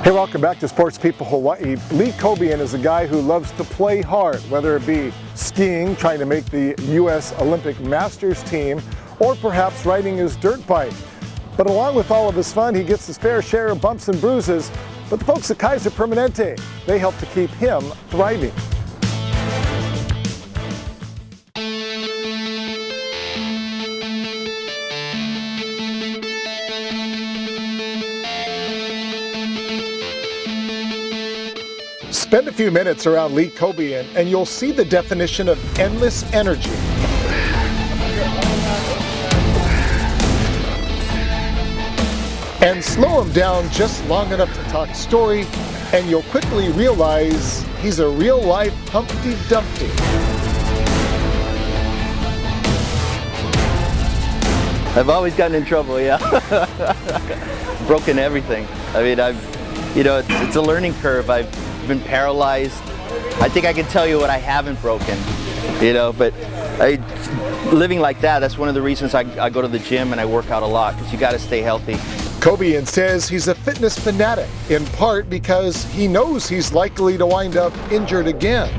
Hey, welcome back to Sports People Hawaii. Lee Cobian is a guy who loves to play hard, whether it be skiing, trying to make the U.S. Olympic Masters team, or perhaps riding his dirt bike. But along with all of his fun, he gets his fair share of bumps and bruises. But the folks at Kaiser Permanente, they help to keep him thriving. Spend a few minutes around Lee Cobian and you'll see the definition of endless energy. And slow him down just long enough to talk story, and you'll quickly realize he's a real-life Humpty Dumpty. I've always gotten in trouble, yeah. Broken everything. I mean, it's a learning curve. I've been paralyzed. I think I can tell you what I haven't broken, but living like that's one of the reasons I go to the gym and I work out a lot, because you got to stay healthy. Cobian says he's a fitness fanatic, in part because he knows he's likely to wind up injured again.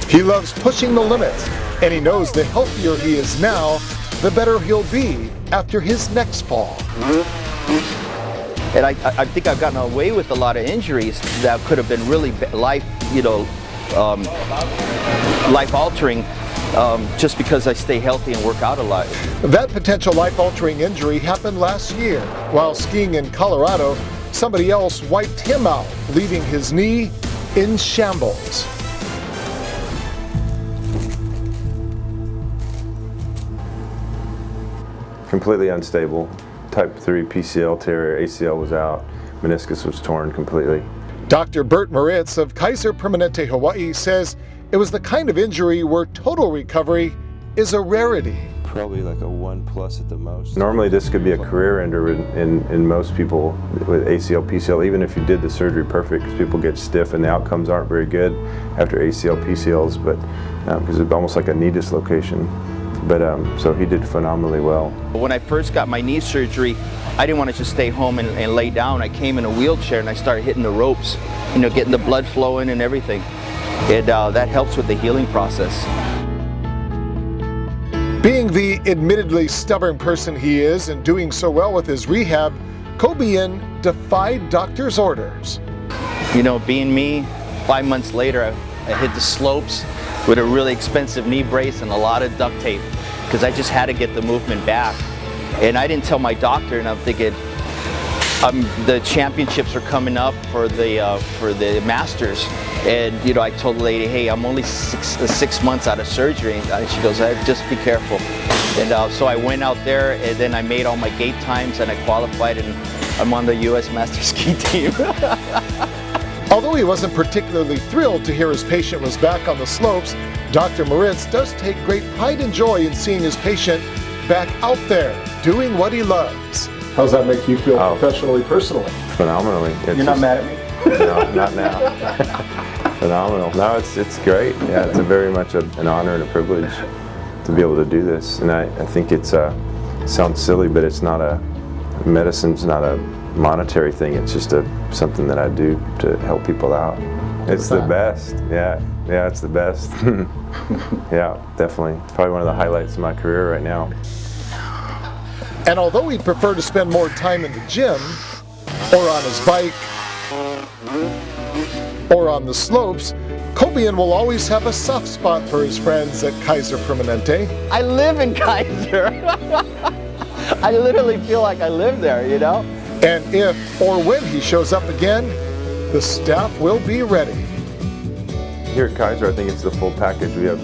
He loves pushing the limits, and he knows the healthier he is now, the better he'll be after his next fall. And I think I've gotten away with a lot of injuries that could have been really life-altering, just because I stay healthy and work out a lot. That potential life-altering injury happened last year. While skiing in Colorado, somebody else wiped him out, leaving his knee in shambles. Completely unstable. Type 3 PCL tear, ACL was out, meniscus was torn completely. Dr. Bert Moritz of Kaiser Permanente Hawaii says it was the kind of injury where total recovery is a rarity. Probably like a 1+ at the most. Normally this could be a career ender in most people with ACL, PCL, even if you did the surgery perfect, because people get stiff and the outcomes aren't very good after ACL, PCLs, but because it's almost like a knee dislocation. But so he did phenomenally well. When I first got my knee surgery, I didn't want to just stay home and lay down. I came in a wheelchair and I started hitting the ropes, getting the blood flowing and everything. That helps with the healing process. Being the admittedly stubborn person he is and doing so well with his rehab, Cobian defied doctor's orders. Being me, 5 months later, I hit the slopes with a really expensive knee brace and a lot of duct tape, because I just had to get the movement back. And I didn't tell my doctor, and I'm thinking, the championships are coming up for the Masters, and I told the lady, hey, I'm only six months out of surgery, and she goes, just be careful. And so I went out there, and then I made all my gate times, and I qualified, and I'm on the U.S. Master Ski team. Although he wasn't particularly thrilled to hear his patient was back on the slopes, Dr. Moritz does take great pride and joy in seeing his patient back out there, doing what he loves. How does that make you feel professionally, personally? Phenomenally. You're not mad at me? No, not now. Phenomenal. No, it's great. Yeah, it's very much an honor and a privilege to be able to do this. And I think it sounds silly, but it's not medicine's not a monetary thing. It's just something that I do to help people out. It's the best. Yeah, it's the best. Yeah, definitely. Probably one of the highlights of my career right now. And although he'd prefer to spend more time in the gym, or on his bike, or on the slopes, Cobian will always have a soft spot for his friends at Kaiser Permanente. I live in Kaiser. I literally feel like I live there, And if or when he shows up again, the staff will be ready. Here at Kaiser, I think it's the full package. We have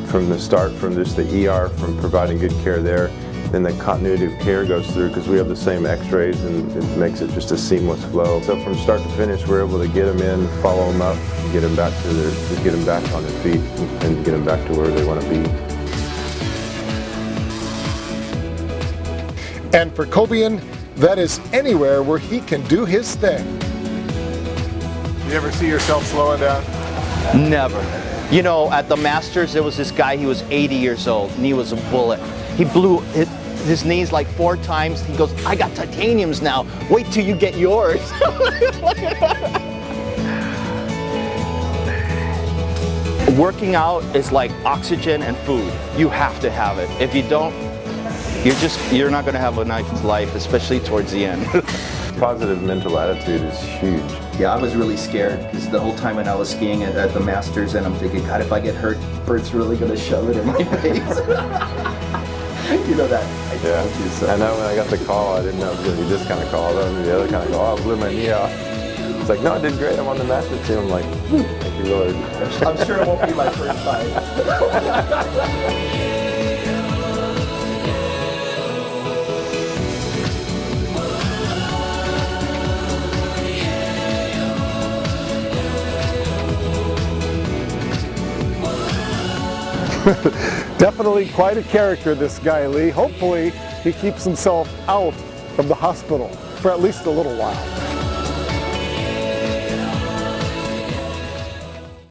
from the start, from just the ER, from providing good care there, then the continuity of care goes through, because we have the same x-rays and it makes it just a seamless flow. So from start to finish, we're able to get them in, follow them up, get them back on their feet, and get them back to where they want to be. And for Cobian, that is anywhere where he can do his thing. You ever see yourself slowing down? Never. You know, at the Masters, there was this guy, he was 80 years old, and he was a bullet. He blew his knees like 4 times. He goes, I got titaniums now. Wait till you get yours. Working out is like oxygen and food. You have to have it. If you don't, you're not going to have a nice life, especially towards the end. Positive mental attitude is huge. Yeah, I was really scared because the whole time when I was skiing at the Masters, and I'm thinking, God, if I get hurt, Bert's really going to shove it in my face. You know that. I told you so. I know when I got the call, I didn't know it was going to be this kind of call. That was the other kind of call. I blew my knee off. It's like, no, I did great. I'm on the Masters team. I'm like, thank you, Lord. I'm sure it won't be my first time. Definitely quite a character, this guy Lee. Hopefully he keeps himself out of the hospital for at least a little while.